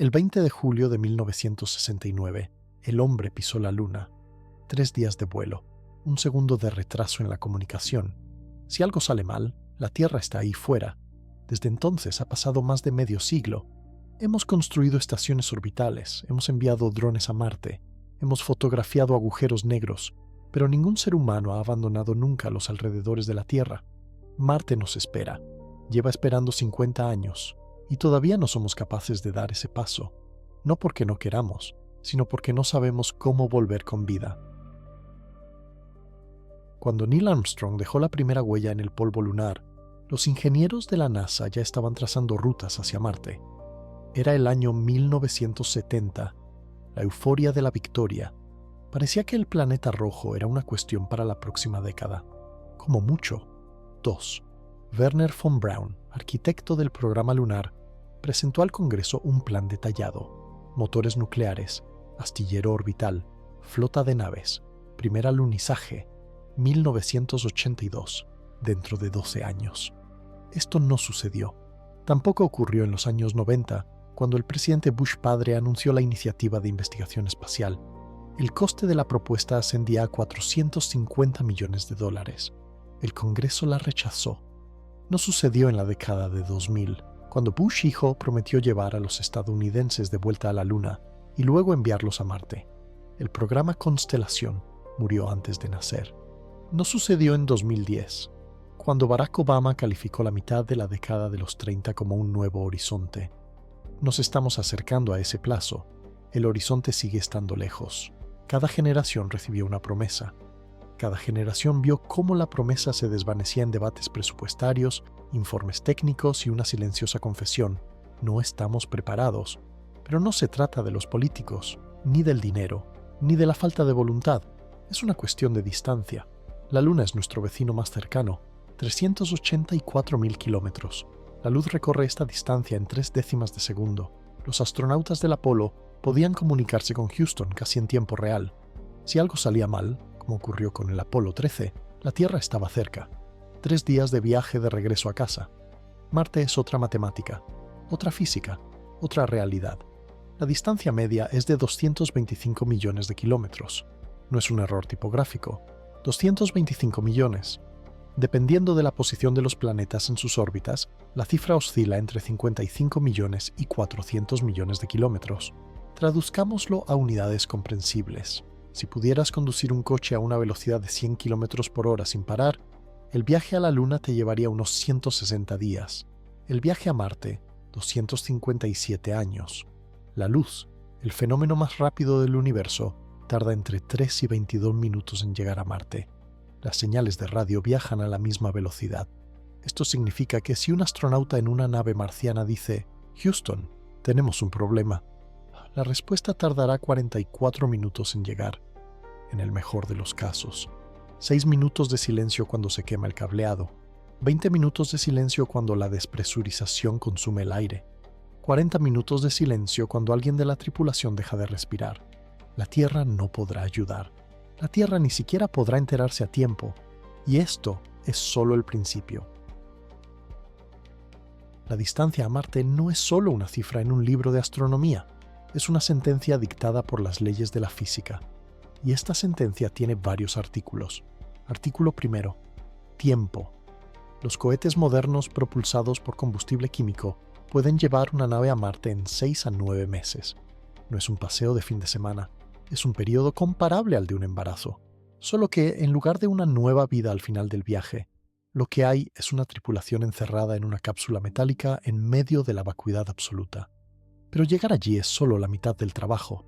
El 20 de julio de 1969, el hombre pisó la Luna. 3 días de vuelo, un segundo de retraso en la comunicación. Si algo sale mal, la Tierra está ahí fuera. Desde entonces ha pasado más de medio siglo. Hemos construido estaciones orbitales, hemos enviado drones a Marte, hemos fotografiado agujeros negros, pero ningún ser humano ha abandonado nunca los alrededores de la Tierra. Marte nos espera. Lleva esperando 50 años. Y todavía no somos capaces de dar ese paso, no porque no queramos, sino porque no sabemos cómo volver con vida. Cuando Neil Armstrong dejó la primera huella en el polvo lunar, los ingenieros de la NASA ya estaban trazando rutas hacia Marte. Era el año 1970, la euforia de la victoria. Parecía que el planeta rojo era una cuestión para la próxima década, como mucho 2. Wernher von Braun, arquitecto del programa lunar, presentó al Congreso un plan detallado: motores nucleares, astillero orbital, flota de naves, primer alunizaje, 1982, dentro de 12 años. Esto no sucedió. Tampoco ocurrió en los años 90, cuando el presidente Bush padre anunció la iniciativa de investigación espacial. El coste de la propuesta ascendía a $450 millones. El Congreso la rechazó. No sucedió en la década de 2000, cuando Bush hijo prometió llevar a los estadounidenses de vuelta a la Luna y luego enviarlos a Marte. El programa Constelación murió antes de nacer. No sucedió en 2010, cuando Barack Obama calificó la mitad de la década de los 30 como un nuevo horizonte. Nos estamos acercando a ese plazo. El horizonte sigue estando lejos. Cada generación recibió una promesa. Cada generación vio cómo la promesa se desvanecía en debates presupuestarios, informes técnicos y una silenciosa confesión: no estamos preparados. Pero no se trata de los políticos, ni del dinero, ni de la falta de voluntad. Es una cuestión de distancia. La Luna es nuestro vecino más cercano, 384.000 kilómetros. La luz recorre esta distancia en 0.3 de segundo. Los astronautas del Apolo podían comunicarse con Houston casi en tiempo real. Si algo salía mal, como ocurrió con el Apolo 13, la Tierra estaba cerca. 3 días de viaje de regreso a casa. Marte es otra matemática, otra física, otra realidad. La distancia media es de 225 millones de kilómetros. No es un error tipográfico. 225 millones. Dependiendo de la posición de los planetas en sus órbitas, la cifra oscila entre 55 millones y 400 millones de kilómetros. Traduzcámoslo a unidades comprensibles. Si pudieras conducir un coche a una velocidad de 100 km por hora sin parar, el viaje a la Luna te llevaría unos 160 días. El viaje a Marte, 257 años. La luz, el fenómeno más rápido del universo, tarda entre 3 y 22 minutos en llegar a Marte. Las señales de radio viajan a la misma velocidad. Esto significa que si un astronauta en una nave marciana dice: «Houston, tenemos un problema», la respuesta tardará 44 minutos en llegar, en el mejor de los casos. 6 minutos de silencio cuando se quema el cableado. 20 minutos de silencio cuando la despresurización consume el aire. 40 minutos de silencio cuando alguien de la tripulación deja de respirar. La Tierra no podrá ayudar. La Tierra ni siquiera podrá enterarse a tiempo. Y esto es solo el principio. La distancia a Marte no es solo una cifra en un libro de astronomía. Es una sentencia dictada por las leyes de la física. Y esta sentencia tiene varios artículos. Artículo primero. Tiempo. Los cohetes modernos propulsados por combustible químico pueden llevar una nave a Marte en 6 a 9 meses. No es un paseo de fin de semana. Es un periodo comparable al de un embarazo. Solo que, en lugar de una nueva vida al final del viaje, lo que hay es una tripulación encerrada en una cápsula metálica en medio de la vacuidad absoluta. Pero llegar allí es solo la mitad del trabajo.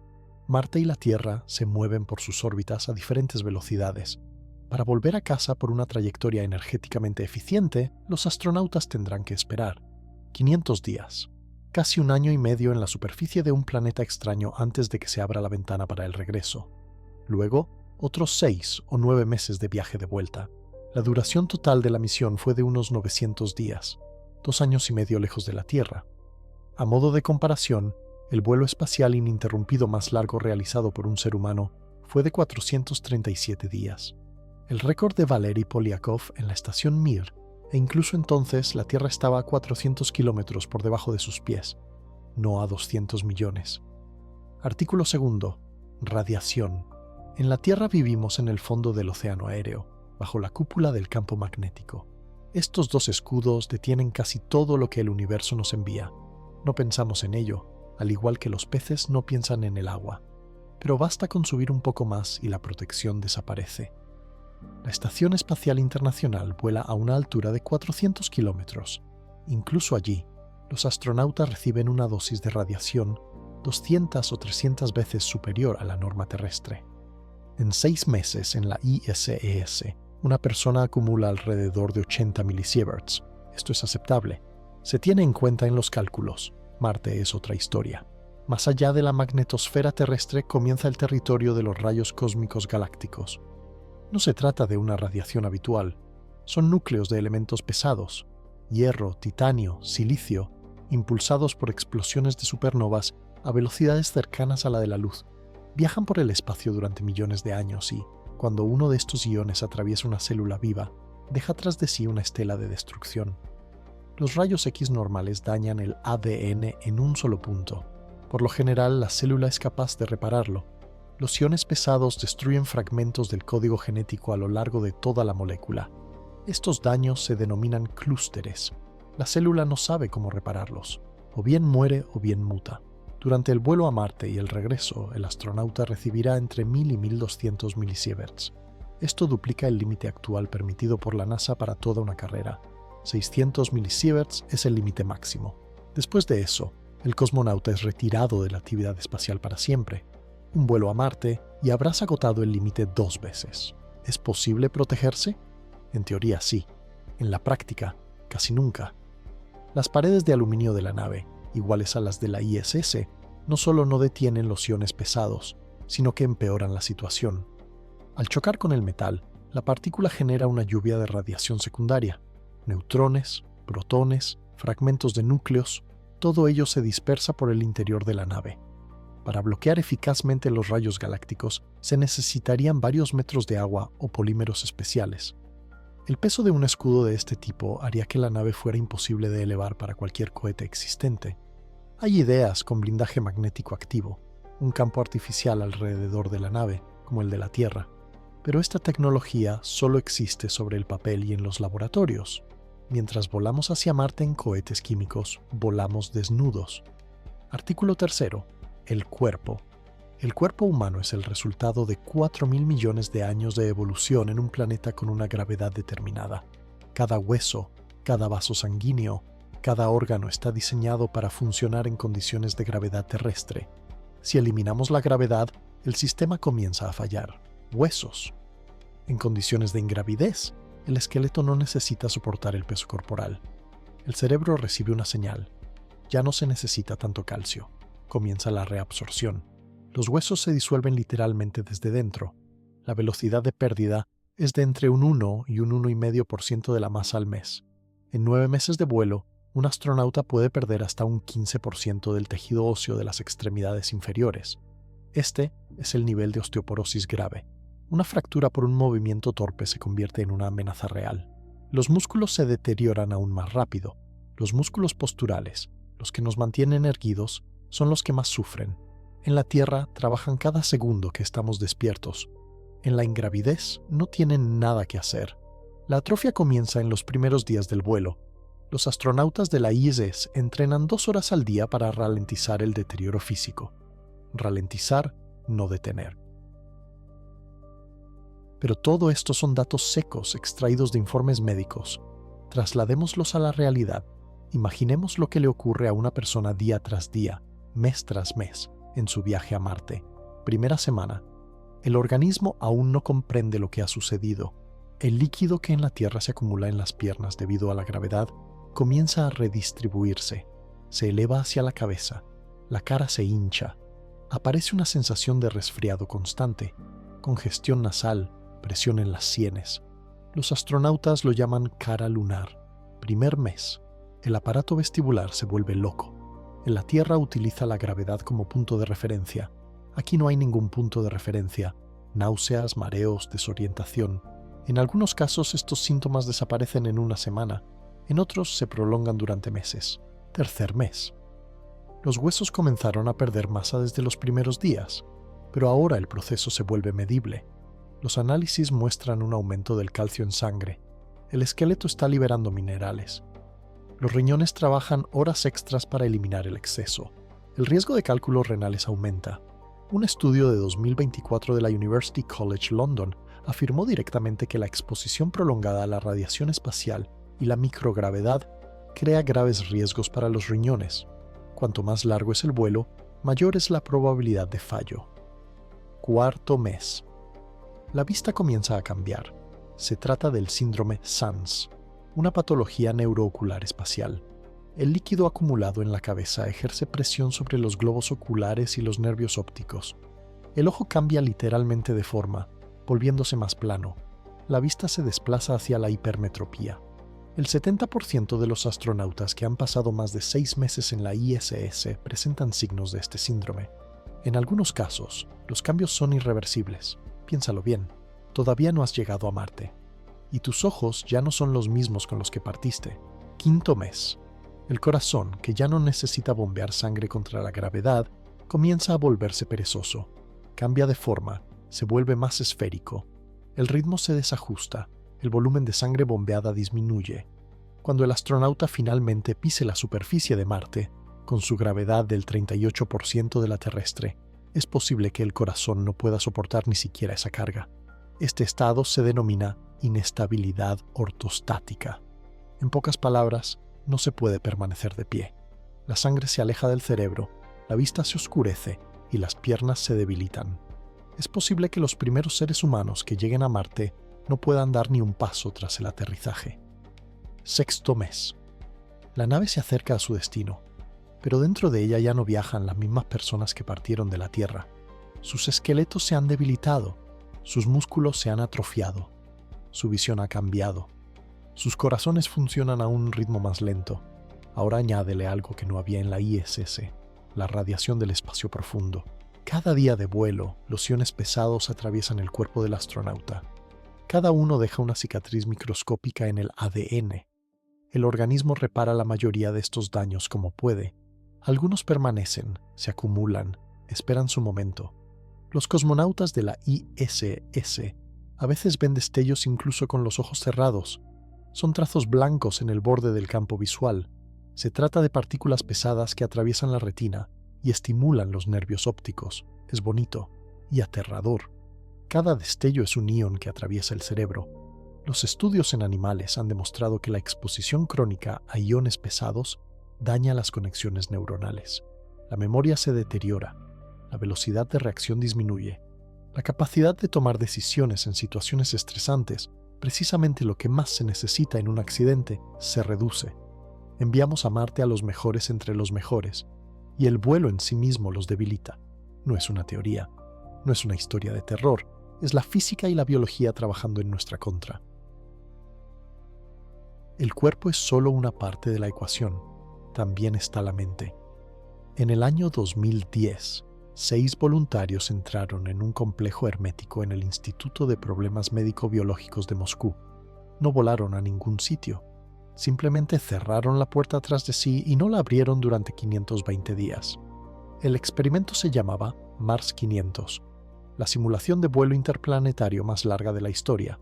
Marte y la Tierra se mueven por sus órbitas a diferentes velocidades. Para volver a casa por una trayectoria energéticamente eficiente, los astronautas tendrán que esperar 500 días, casi 1 año y medio en la superficie de un planeta extraño antes de que se abra la ventana para el regreso. Luego, otros 6 o 9 meses de viaje de vuelta. La duración total de la misión fue de unos 900 días, 2 años y medio lejos de la Tierra. A modo de comparación, el vuelo espacial ininterrumpido más largo realizado por un ser humano fue de 437 días. El récord de Valery Polyakov en la estación Mir, e incluso entonces la Tierra estaba a 400 kilómetros por debajo de sus pies. no a 200 millones. Artículo 2. Radiación. En la Tierra vivimos en el fondo del océano aéreo, bajo la cúpula del campo magnético. Estos dos escudos detienen casi todo lo que el universo nos envía. No pensamos en ello, al igual que los peces no piensan en el agua. Pero basta con subir un poco más y la protección desaparece. La Estación Espacial Internacional vuela a una altura de 400 kilómetros. Incluso allí, los astronautas reciben una dosis de radiación 200 o 300 veces superior a la norma terrestre. En 6 meses en la ISS, una persona acumula alrededor de 80 milisieverts. Esto es aceptable. Se tiene en cuenta en los cálculos. Marte es otra historia. Más allá de la magnetosfera terrestre comienza el territorio de los rayos cósmicos galácticos. No se trata de una radiación habitual. Son núcleos de elementos pesados, hierro, titanio, silicio, impulsados por explosiones de supernovas a velocidades cercanas a la de la luz. Viajan por el espacio durante millones de años y, cuando uno de estos iones atraviesa una célula viva, deja tras de sí una estela de destrucción. Los rayos X normales dañan el ADN en un solo punto. Por lo general, la célula es capaz de repararlo. Los iones pesados destruyen fragmentos del código genético a lo largo de toda la molécula. Estos daños se denominan clústeres. La célula no sabe cómo repararlos. O bien muere o bien muta. Durante el vuelo a Marte y el regreso, el astronauta recibirá entre 1000 y 1200 milisieverts. Esto duplica el límite actual permitido por la NASA para toda una carrera. 600 milisieverts es el límite máximo. Después de eso, el cosmonauta es retirado de la actividad espacial para siempre. Un vuelo a Marte y habrás agotado el límite 2 veces. ¿Es posible protegerse? En teoría sí. En la práctica, casi nunca. Las paredes de aluminio de la nave, iguales a las de la ISS, no solo no detienen los iones pesados, sino que empeoran la situación. Al chocar con el metal, la partícula genera una lluvia de radiación secundaria. Neutrones, protones, fragmentos de núcleos, todo ello se dispersa por el interior de la nave. Para bloquear eficazmente los rayos galácticos, se necesitarían varios metros de agua o polímeros especiales. El peso de un escudo de este tipo haría que la nave fuera imposible de elevar para cualquier cohete existente. Hay ideas con blindaje magnético activo, un campo artificial alrededor de la nave, como el de la Tierra, pero esta tecnología solo existe sobre el papel y en los laboratorios. Mientras volamos hacia Marte en cohetes químicos, volamos desnudos. Artículo 3. El cuerpo. El cuerpo humano es el resultado de 4.000 millones de años de evolución en un planeta con una gravedad determinada. Cada hueso, cada vaso sanguíneo, cada órgano está diseñado para funcionar en condiciones de gravedad terrestre. Si eliminamos la gravedad, el sistema comienza a fallar. Huesos. En condiciones de ingravidez, el esqueleto no necesita soportar el peso corporal. El cerebro recibe una señal. Ya no se necesita tanto calcio. Comienza la reabsorción. Los huesos se disuelven literalmente desde dentro. La velocidad de pérdida es de entre un 1 y un 1,5% de la masa al mes. En 9 meses de vuelo, un astronauta puede perder hasta un 15% del tejido óseo de las extremidades inferiores. Este es el nivel de osteoporosis grave. Una fractura por un movimiento torpe se convierte en una amenaza real. Los músculos se deterioran aún más rápido. Los músculos posturales, los que nos mantienen erguidos, son los que más sufren. En la Tierra trabajan cada segundo que estamos despiertos. En la ingravidez no tienen nada que hacer. La atrofia comienza en los primeros días del vuelo. Los astronautas de la ISS entrenan 2 horas al día para ralentizar el deterioro físico. Ralentizar, no detener. Pero todo esto son datos secos extraídos de informes médicos. Trasladémoslos a la realidad. Imaginemos lo que le ocurre a una persona día tras día, mes tras mes, en su viaje a Marte. Primera semana. El organismo aún no comprende lo que ha sucedido. El líquido que en la Tierra se acumula en las piernas debido a la gravedad comienza a redistribuirse. Se eleva hacia la cabeza. La cara se hincha. Aparece una sensación de resfriado constante, congestión nasal, presión en las sienes. Los astronautas lo llaman cara lunar. Primer mes. El aparato vestibular se vuelve loco. En la Tierra utiliza la gravedad como punto de referencia. Aquí no hay ningún punto de referencia. Náuseas, mareos, desorientación. En algunos casos estos síntomas desaparecen en una semana. En otros se prolongan durante meses. Tercer mes. Los huesos comenzaron a perder masa desde los primeros días, pero ahora el proceso se vuelve medible. Los análisis muestran un aumento del calcio en sangre. El esqueleto está liberando minerales. Los riñones trabajan horas extras para eliminar el exceso. El riesgo de cálculos renales aumenta. Un estudio de 2024 de la University College London afirmó directamente que la exposición prolongada a la radiación espacial y la microgravedad crea graves riesgos para los riñones. Cuanto más largo es el vuelo, mayor es la probabilidad de fallo. Cuarto mes. La vista comienza a cambiar. Se trata del síndrome SANS, una patología neuroocular espacial. El líquido acumulado en la cabeza ejerce presión sobre los globos oculares y los nervios ópticos. El ojo cambia literalmente de forma, volviéndose más plano. La vista se desplaza hacia la hipermetropía. El 70% de los astronautas que han pasado más de 6 meses en la ISS presentan signos de este síndrome. En algunos casos, los cambios son irreversibles. Piénsalo bien, todavía no has llegado a Marte. Y tus ojos ya no son los mismos con los que partiste. Quinto mes. El corazón, que ya no necesita bombear sangre contra la gravedad, comienza a volverse perezoso. Cambia de forma, se vuelve más esférico. El ritmo se desajusta, el volumen de sangre bombeada disminuye. Cuando el astronauta finalmente pise la superficie de Marte, con su gravedad del 38% de la terrestre, es posible que el corazón no pueda soportar ni siquiera esa carga. Este estado se denomina inestabilidad ortostática. En pocas palabras, no se puede permanecer de pie. La sangre se aleja del cerebro, la vista se oscurece y las piernas se debilitan. Es posible que los primeros seres humanos que lleguen a Marte no puedan dar ni un paso tras el aterrizaje. Sexto mes. La nave se acerca a su destino, pero dentro de ella ya no viajan las mismas personas que partieron de la Tierra. Sus esqueletos se han debilitado, sus músculos se han atrofiado, su visión ha cambiado. Sus corazones funcionan a un ritmo más lento. Ahora añádele algo que no había en la ISS, la radiación del espacio profundo. Cada día de vuelo, los iones pesados atraviesan el cuerpo del astronauta. Cada uno deja una cicatriz microscópica en el ADN. El organismo repara la mayoría de estos daños como puede. Algunos permanecen, se acumulan, esperan su momento. Los cosmonautas de la ISS a veces ven destellos incluso con los ojos cerrados. Son trazos blancos en el borde del campo visual. Se trata de partículas pesadas que atraviesan la retina y estimulan los nervios ópticos. Es bonito y aterrador. Cada destello es un ion que atraviesa el cerebro. Los estudios en animales han demostrado que la exposición crónica a iones pesados daña las conexiones neuronales. La memoria se deteriora, la velocidad de reacción disminuye. La capacidad de tomar decisiones en situaciones estresantes, precisamente lo que más se necesita en un accidente, se reduce. Enviamos a Marte a los mejores entre los mejores, y el vuelo en sí mismo los debilita. No es una teoría, no es una historia de terror, es la física y la biología trabajando en nuestra contra. El cuerpo es solo una parte de la ecuación, también está la mente. En el año 2010, 6 voluntarios entraron en un complejo hermético en el Instituto de Problemas Médico-Biológicos de Moscú. No volaron a ningún sitio. Simplemente cerraron la puerta tras de sí y no la abrieron durante 520 días. El experimento se llamaba Mars 500, la simulación de vuelo interplanetario más larga de la historia.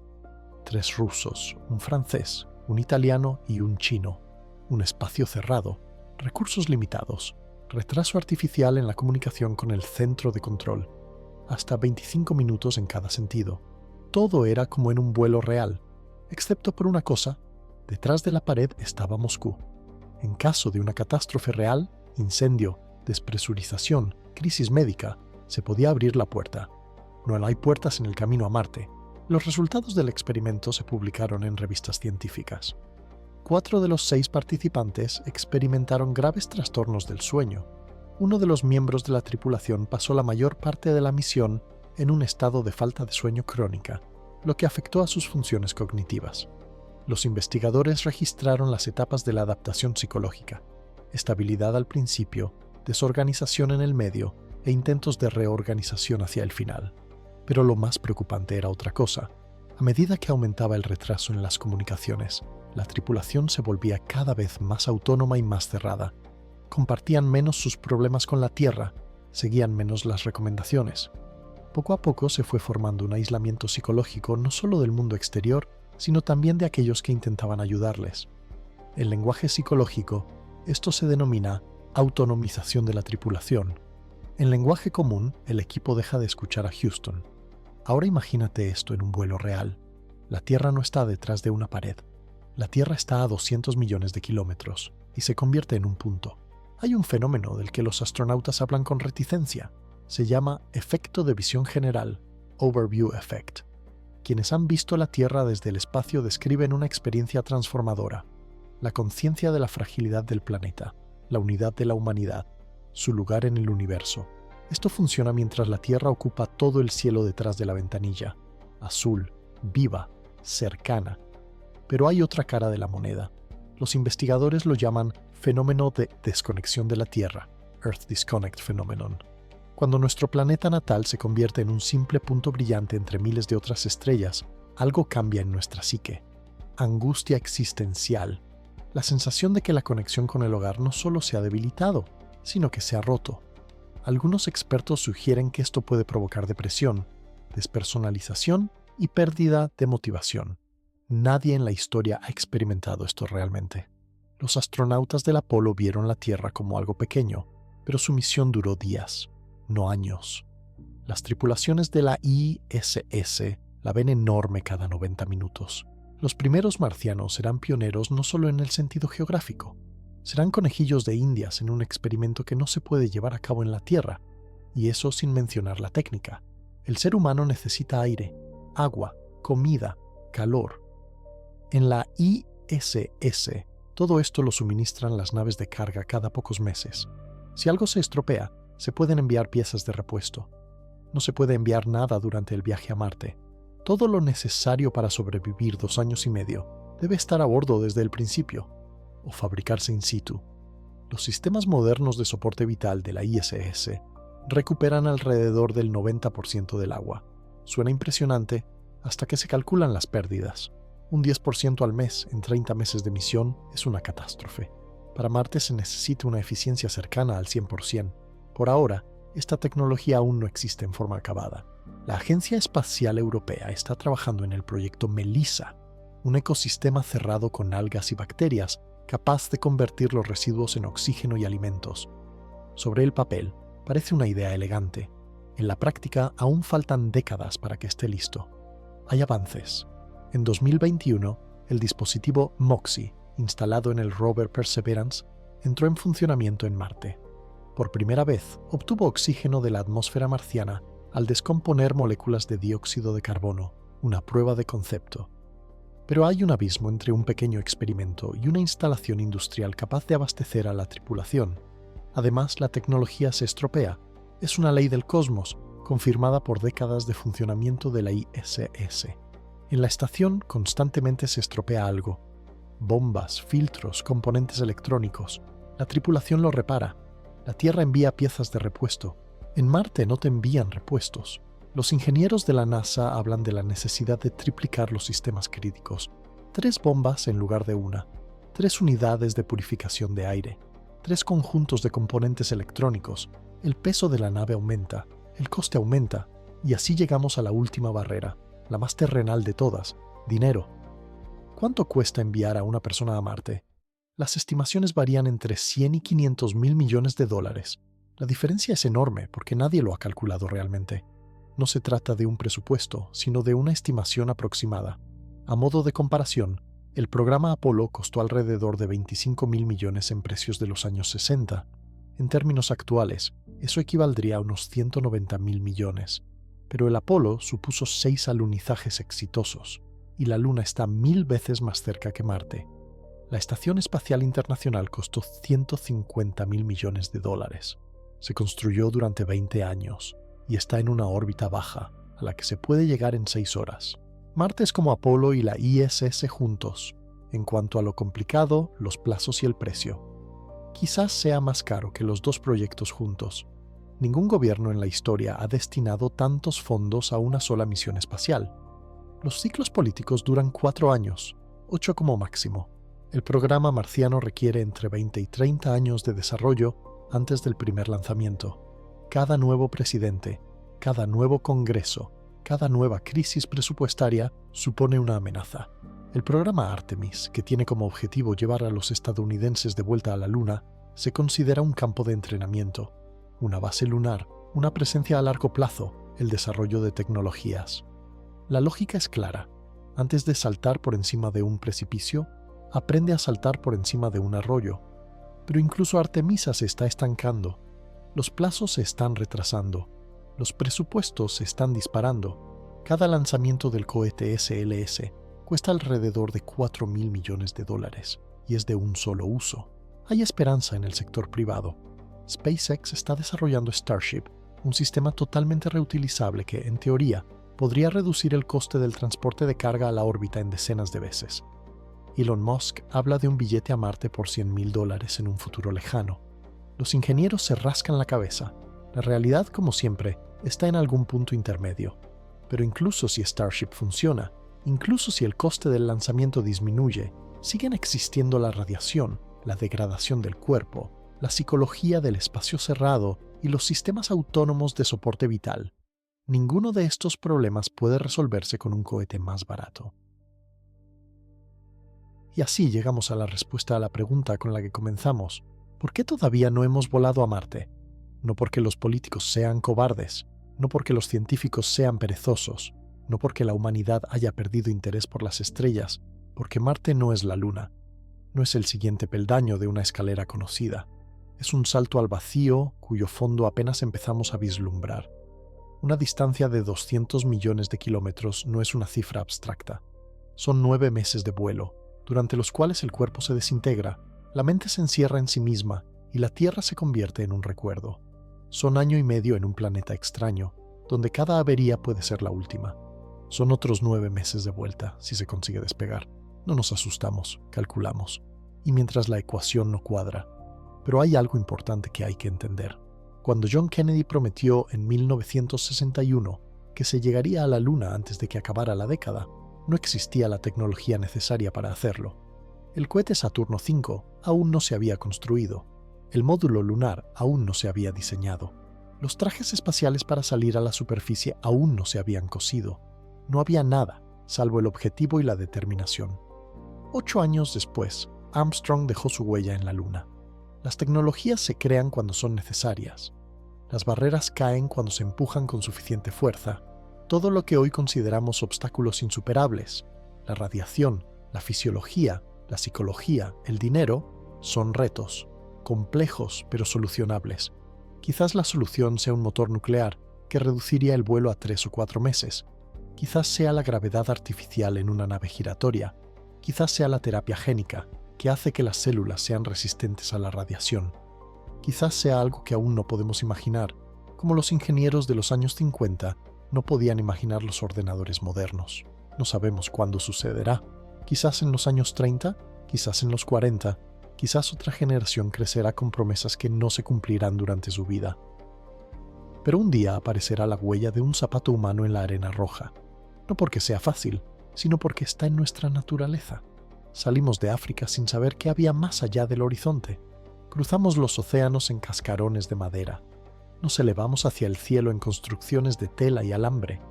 3 rusos, un francés, un italiano y un chino. Un espacio cerrado, recursos limitados, retraso artificial en la comunicación con el centro de control, hasta 25 minutos en cada sentido. Todo era como en un vuelo real, excepto por una cosa: detrás de la pared estaba Moscú. En caso de una catástrofe real, incendio, despresurización, crisis médica, se podía abrir la puerta. No hay puertas en el camino a Marte. Los resultados del experimento se publicaron en revistas científicas. 4 de los 6 participantes experimentaron graves trastornos del sueño. Uno de los miembros de la tripulación pasó la mayor parte de la misión en un estado de falta de sueño crónica, lo que afectó a sus funciones cognitivas. Los investigadores registraron las etapas de la adaptación psicológica: estabilidad al principio, desorganización en el medio e intentos de reorganización hacia el final. Pero lo más preocupante era otra cosa. A medida que aumentaba el retraso en las comunicaciones, la tripulación se volvía cada vez más autónoma y más cerrada. compartían menos sus problemas con la Tierra, seguían menos las recomendaciones. Poco a poco se fue formando un aislamiento psicológico no solo del mundo exterior, sino también de aquellos que intentaban ayudarles. En lenguaje psicológico, esto se denomina autonomización de la tripulación. En lenguaje común, el equipo deja de escuchar a Houston. Ahora imagínate esto en un vuelo real. La Tierra no está detrás de una pared. La Tierra está a 200 millones de kilómetros y se convierte en un punto. Hay un fenómeno del que los astronautas hablan con reticencia. Se llama efecto de visión general, Overview Effect. Quienes han visto la Tierra desde el espacio describen una experiencia transformadora. La conciencia de la fragilidad del planeta, la unidad de la humanidad, su lugar en el universo. Esto funciona mientras la Tierra ocupa todo el cielo detrás de la ventanilla. Azul, viva, cercana. Pero hay otra cara de la moneda. Los investigadores lo llaman fenómeno de desconexión de la Tierra, Earth Disconnect Phenomenon. Cuando nuestro planeta natal se convierte en un simple punto brillante entre miles de otras estrellas, algo cambia en nuestra psique. Angustia existencial. La sensación de que la conexión con el hogar no solo se ha debilitado, sino que se ha roto. Algunos expertos sugieren que esto puede provocar depresión, despersonalización y pérdida de motivación. Nadie en la historia ha experimentado esto realmente. Los astronautas del Apolo vieron la Tierra como algo pequeño, pero su misión duró días, no años. Las tripulaciones de la ISS la ven enorme cada 90 minutos. Los primeros marcianos serán pioneros no solo en el sentido geográfico. Serán conejillos de Indias en un experimento que no se puede llevar a cabo en la Tierra, y eso sin mencionar la técnica. El ser humano necesita aire, agua, comida, calor. En la ISS, todo esto lo suministran las naves de carga cada pocos meses. Si algo se estropea, se pueden enviar piezas de repuesto. No se puede enviar nada durante el viaje a Marte. Todo lo necesario para sobrevivir 2 años y medio debe estar a bordo desde el principio, o fabricarse in situ. Los sistemas modernos de soporte vital de la ISS recuperan alrededor del 90% del agua. Suena impresionante hasta que se calculan las pérdidas. Un 10% al mes en 30 meses de misión es una catástrofe. Para Marte se necesita una eficiencia cercana al 100%. Por ahora, esta tecnología aún no existe en forma acabada. La Agencia Espacial Europea está trabajando en el proyecto MELISA, un ecosistema cerrado con algas y bacterias capaz de convertir los residuos en oxígeno y alimentos. Sobre el papel, parece una idea elegante. En la práctica, aún faltan décadas para que esté listo. Hay avances. En 2021, el dispositivo MOXIE, instalado en el rover Perseverance, entró en funcionamiento en Marte. Por primera vez, obtuvo oxígeno de la atmósfera marciana al descomponer moléculas de dióxido de carbono, una prueba de concepto. Pero hay un abismo entre un pequeño experimento y una instalación industrial capaz de abastecer a la tripulación. Además, la tecnología se estropea. Es una ley del cosmos, confirmada por décadas de funcionamiento de la ISS. En la estación constantemente se estropea algo. Bombas, filtros, componentes electrónicos. La tripulación lo repara. La Tierra envía piezas de repuesto. En Marte no te envían repuestos. Los ingenieros de la NASA hablan de la necesidad de triplicar los sistemas críticos. 3 bombas en lugar de una. 3 unidades de purificación de aire. 3 conjuntos de componentes electrónicos. El peso de la nave aumenta. El coste aumenta. Y así llegamos a la última barrera, la más terrenal de todas: dinero. ¿Cuánto cuesta enviar a una persona a Marte? Las estimaciones varían entre 100 y 500 mil millones de dólares. La diferencia es enorme porque nadie lo ha calculado realmente. No se trata de un presupuesto, sino de una estimación aproximada. A modo de comparación, el programa Apolo costó alrededor de 25 mil millones en precios de los años 60. En términos actuales, eso equivaldría a unos 190 mil millones. Pero el Apolo supuso 6 alunizajes exitosos, y la Luna está 1000 veces más cerca que Marte. La Estación Espacial Internacional costó 150 mil millones de dólares. Se construyó durante 20 años y está en una órbita baja, a la que se puede llegar en 6 horas. Marte es como Apolo y la ISS juntos, en cuanto a lo complicado, los plazos y el precio. Quizás sea más caro que los 2 proyectos juntos. Ningún gobierno en la historia ha destinado tantos fondos a una sola misión espacial. Los ciclos políticos duran 4 años, 8 como máximo. El programa marciano requiere entre 20 y 30 años de desarrollo antes del primer lanzamiento. Cada nuevo presidente, cada nuevo Congreso, cada nueva crisis presupuestaria supone una amenaza. El programa Artemis, que tiene como objetivo llevar a los estadounidenses de vuelta a la Luna, se considera un campo de entrenamiento, una base lunar, una presencia a largo plazo, el desarrollo de tecnologías. La lógica es clara. Antes de saltar por encima de un precipicio, aprende a saltar por encima de un arroyo. Pero incluso Artemisa se está estancando. Los plazos se están retrasando. Los presupuestos se están disparando. Cada lanzamiento del cohete SLS cuesta alrededor de $4.000 millones y es de un solo uso. Hay esperanza en el sector privado. SpaceX está desarrollando Starship, un sistema totalmente reutilizable que, en teoría, podría reducir el coste del transporte de carga a la órbita en decenas de veces. Elon Musk habla de un billete a Marte por $100.000 en un futuro lejano. Los ingenieros se rascan la cabeza. La realidad, como siempre, está en algún punto intermedio. Pero incluso si Starship funciona, incluso si el coste del lanzamiento disminuye, siguen existiendo la radiación, la degradación del cuerpo, la psicología del espacio cerrado y los sistemas autónomos de soporte vital. Ninguno de estos problemas puede resolverse con un cohete más barato. Y así llegamos a la respuesta a la pregunta con la que comenzamos. ¿Por qué todavía no hemos volado a Marte? No porque los políticos sean cobardes, no porque los científicos sean perezosos, no porque la humanidad haya perdido interés por las estrellas, porque Marte no es la Luna. No es el siguiente peldaño de una escalera conocida. Es un salto al vacío cuyo fondo apenas empezamos a vislumbrar. Una distancia de 200 millones de kilómetros no es una cifra abstracta. Son 9 meses de vuelo, durante los cuales el cuerpo se desintegra, la mente se encierra en sí misma y la Tierra se convierte en un recuerdo. Son 1 año y medio en un planeta extraño, donde cada avería puede ser la última. Son otros 9 meses de vuelta, si se consigue despegar. No nos asustamos, calculamos. Y mientras la ecuación no cuadra. Pero hay algo importante que hay que entender. Cuando John Kennedy prometió en 1961 que se llegaría a la Luna antes de que acabara la década, no existía la tecnología necesaria para hacerlo. El cohete Saturno V aún no se había construido. El módulo lunar aún no se había diseñado. Los trajes espaciales para salir a la superficie aún no se habían cosido. No había nada, salvo el objetivo y la determinación. 8 años después, Armstrong dejó su huella en la Luna. Las tecnologías se crean cuando son necesarias. Las barreras caen cuando se empujan con suficiente fuerza. Todo lo que hoy consideramos obstáculos insuperables, la radiación, la fisiología, la psicología, el dinero, son retos, complejos pero solucionables. Quizás la solución sea un motor nuclear que reduciría el vuelo a 3 o 4 meses. Quizás sea la gravedad artificial en una nave giratoria. Quizás sea la terapia génica, que hace que las células sean resistentes a la radiación. Quizás sea algo que aún no podemos imaginar, como los ingenieros de los años 50 no podían imaginar los ordenadores modernos. No sabemos cuándo sucederá. Quizás en los años 30, quizás en los 40, quizás otra generación crecerá con promesas que no se cumplirán durante su vida. Pero un día aparecerá la huella de un zapato humano en la arena roja. No porque sea fácil, sino porque está en nuestra naturaleza. Salimos de África sin saber qué había más allá del horizonte. Cruzamos los océanos en cascarones de madera. Nos elevamos hacia el cielo en construcciones de tela y alambre.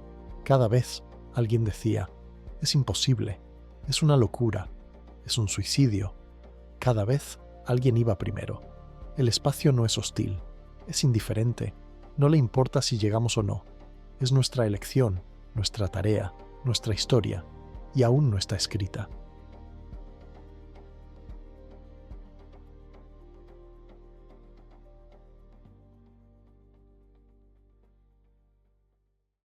Cada vez alguien decía, es imposible, es una locura, es un suicidio. Cada vez alguien iba primero. El espacio no es hostil, es indiferente, no le importa si llegamos o no. Es nuestra elección, nuestra tarea, nuestra historia, y aún no está escrita.